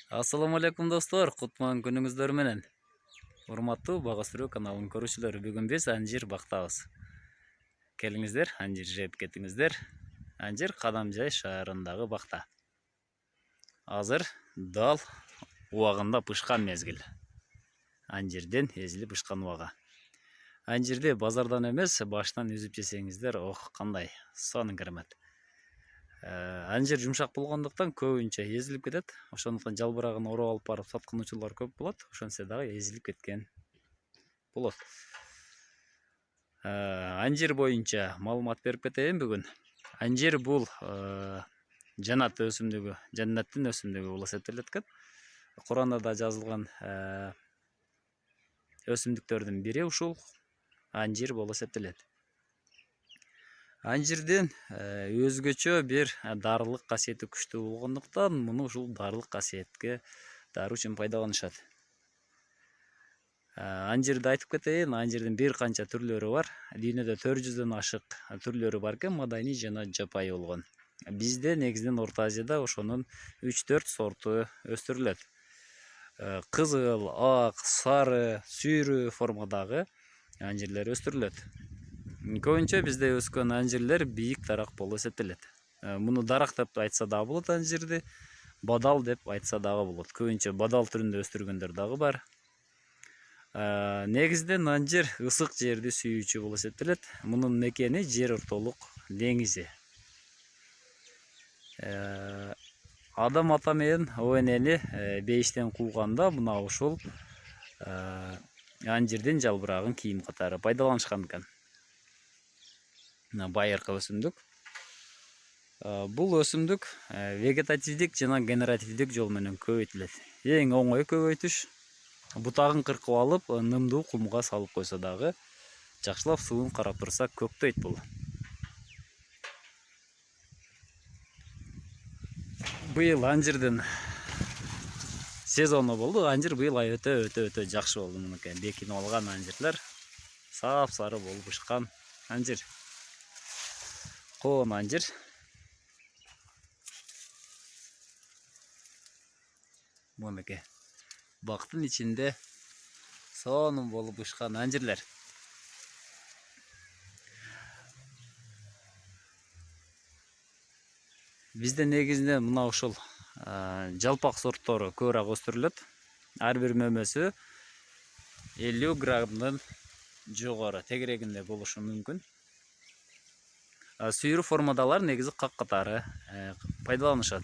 Assalamu alaikum dostlar, кутман күнүңүздөр менен. Урматтуу Бага Сүрөө каналынын көрүүчүлөрү, бүгүн биз анжир бактабыз. Келиңиздер, анжир жеп кетиңиздер. Анжир Кадамжай шаарындагы бакта. Азыр дал убагында пышкан мезгил. Анжирден эзилип пышкан убага. Анжирди базардан эмес, баштан үзүп жесеңиздер, ох, кандай сонун керемет. Анжир жумшак болгондуктан көбүнчө эзилип кетет. Ошондуктан жалбырагын ороп алып барып саткануучулар көп болот. Ошентсе дагы эзилип кеткен болот. Анжир боюнча маалымат берип кетейин бүгүн. Анжир бул жанат өсүмдүгү, жаннаттын өсүмдүгү болуп эсептелет экен. Куранда да жазылган өсүмдүктөрдүн бири ушул анжир болуп эсептелет. Анжирдин өзгөчө бир дарылык касиети күчтүү болгондуктан муну ушул дарылык касиетке дару үчүн пайдаланышат. Анжирди айтып кетейин, анжирдин бир канча түрлөрү бар. Дүйнөдө 400дөн ашык түрлөрү бар экен, маданий жана жапайы болгон. Бизде негизинен Орто Азияда ошонун 3-4 сорту өстүрүлөт. Кызыл, ак, сары, сүйрүү формадагы анжирлер өстүрүлөт. Көбүнчө бизде өскөн анжирлер бийик дарак болуп эсептелет. Муну дарак деп айтса дагы болот, анжирди бадал деп айтса дагы болот. Көбүнчө бадал түрүндө өстүргөндөр дагы бар. Негизинен анжир ысык жерди сүйүүчү болуп эсептелет. Мунун мекени жер ортолук деңизи. Адам ата менен ОНЛ бейиштен кууганда мына ушул анжирдин жалбырагын кийим катары пайдаланышкан экен. Байыркы өсүмдүк. Бул өсүмдүк вегетативдик жана генеративдик жол менен көбөйтүлөт. Эң оңой көбөйтүш бутагын кыркып алып, нымдуу кумга салып койсо дагы, жакшылап суун карап турса көктөйт бул. Быйыл анжирдин сезону болду. Анжир быйыл өтө жакшы болду. Мынакей бекинип алган анжирлер сап-сары болуп пышкан анжир. Коон анжир. Мынакей бактын ичинде сонун болуп пышкан анжирлер. Бизде негизинен мына ушул жалпак сорттору көбүрөөк өстүрүлөт. Ар бир мөмөсү 50 граммдан жогору тегерегинде болушу мүмкүн. Сүйрүү формадалар негизи как катары пайдаланышат.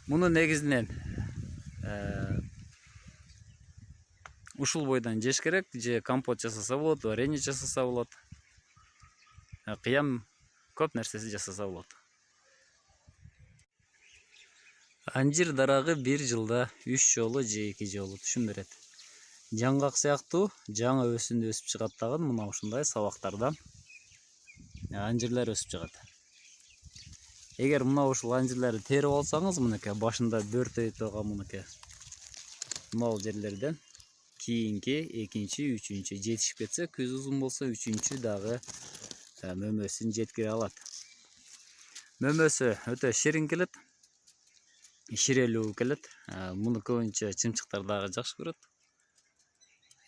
Муну негизинен ушул бойдон жеш керек, же компот жасаса болот, варенье жасаса болот. Кыям көп нерсеси жасаса болот. Анжир дарагы бир жылда 3 жолу же 2 жолу түшүм берет. Жаңгак сыяктуу жаңы өсүндө өсүп чыгат дагы мына ушундай сабактардан анжирлер өсүп чыгат. Эгер мына ушул анжирлерди терип алсаңыз, мынакей башында бөртөй турган мынакей мол жерлерден кийинки, экинчи, үчүнчү жетишип кетсе, көз узун болсо үчүнчү дагы мөмөсүн жеткире алат. Мөмөсү өтө ширин келет, ширелүү келет. Муну көбүнчө чымчыктар дагы жакшы көрөт.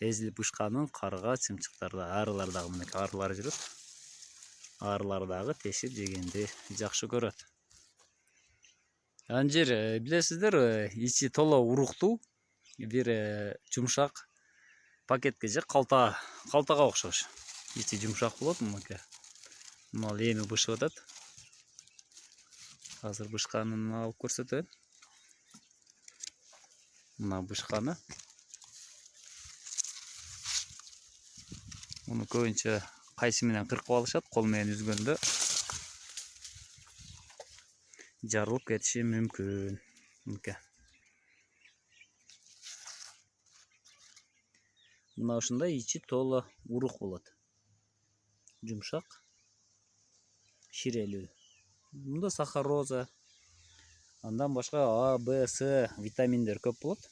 Эзилип пышканын карга, чымчыктарда, арылар дагы мынакей арылар жүрөт. Арылар дагы тешип жегенди жакшы көрөт. Анжир билесиздер, ичи толо уруктуу, бир жумшак пакетке же калтага окшош. Ичи жумшак болот, мынакей. Мына эми бышып атат. Азыр бышканын алып көрсөтөйүн. Мына бышканы. Муну көбүнчө кайсы менен кыркып алышат, кол менен үзгөндө жарылып кетиши мүмкүн. Мына ушундай ичи толо урук болот. Жумшак, ширелүү. Мында сахароза, андан башка А, Б, С витаминдер көп болот.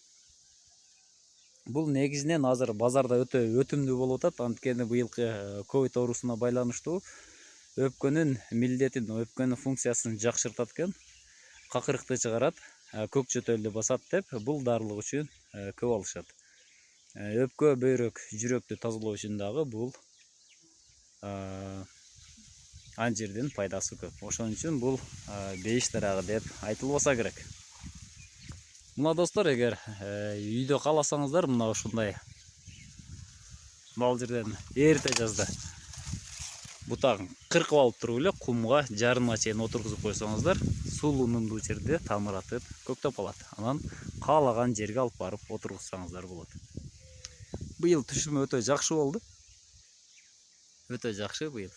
Бул негизинен азыр базарда өтө өтүмдүү болуп атат. Анткени быйылкы ковид оорусуна байланыштуу өпкөнүн милдетин, өпкөнүн функциясын жакшыртат экен. Какырыкты чыгарат. көк жөтөлдү басат деп бул дарылык үчүн көп алышат. Өпкө, бөйрөк, жүрөктү тазалоо үчүн дагы бул анжирдин пайдасы көп. Ошон үчүн бул бейиш дарагы деп айтылбаса керек. Мына достор, эгер үйдө кааласаңыздар, мына ушундай бул жерден эрте жазда бутагын кыркып алып туруп эле кумга жарымына чейин отургузуп койсоңуздар, сулуу нымдуу жерде тамыратып көктөп алат. Анан каалаган жерге алып барып отургузсаңыздар болот. Быйыл түшүрмө өтө жакшы болду. Өтө жакшы быйыл.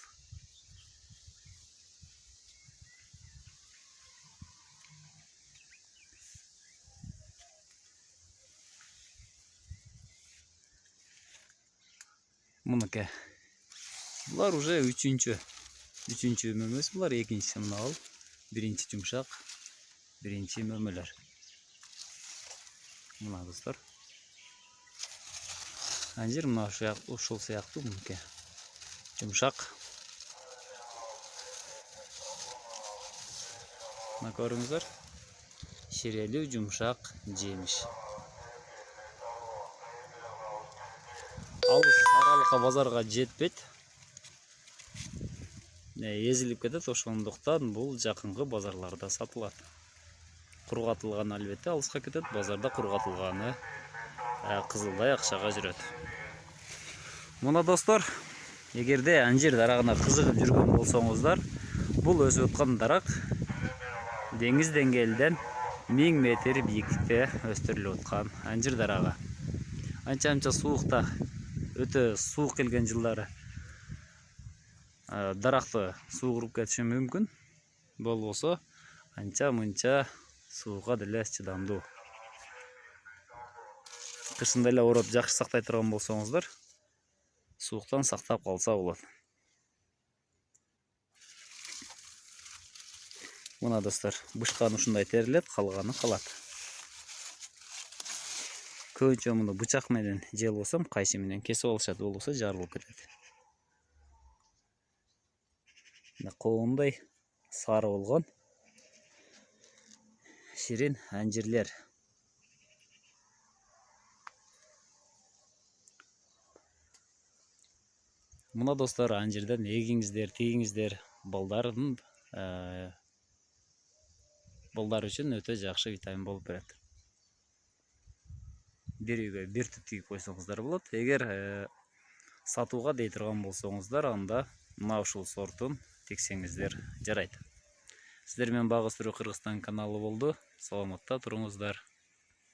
Мынакей. Булар уже үчүнчү мөмөс, булар экинчиси мына ал. Биринчи жумшак, биринчи мөмөлөр. Мына достор. Анжир мына ушул сыяктуу мынакей. Жумшак. Мына көрүңүздөр. Ширелүү жумшак жемиш. Алыс аралыкка базарга жетпейт. Эзилип кетет, ошондуктан бул жакынкы базарларда сатылат. Кургатылган албетте алыска кетет, базарда кургатылганы кызылдай акчага жүрөт. Мына достор, эгерде анжир дарагына кызыгып жүргөн болсоңуздар, бул өсүп аткан дарак деңиз деңгээлинен 1000 метр бийиктикте өстүрүлүп аткан анжир дарагы. Анча суукта, өтө суук келген жылдары даракты суугуруп кетиши мүмкүн. Болбосо анча мынча сууга деле чыдамдуу. Кышында эле ороп жакшы сактай турган болсоңуздар, сууктан сактап калса болот. Мына достор, бышкан ушундай терилет, калганы калат. Көбүнчө муну бычак менен же болбосо кайчы менен кесип алышат, болбосо жарылып кетет. Коомдой сары болгон ширин анжирлер. Мына достор, анжирден эгиңиздер, тегиңиздер, балдар үчүн өтө жакшы витамин болуп берет. Бир үйгө бир түп тигип койсоңуздар болот. Эгер сатууга дей турган болсоңуздар, анда мына ушул сортун тексеңиздер жарайт. Сиздер менен Бага Өстүрүү Кыргызстан каналы болду. Саламатта туруңуздар.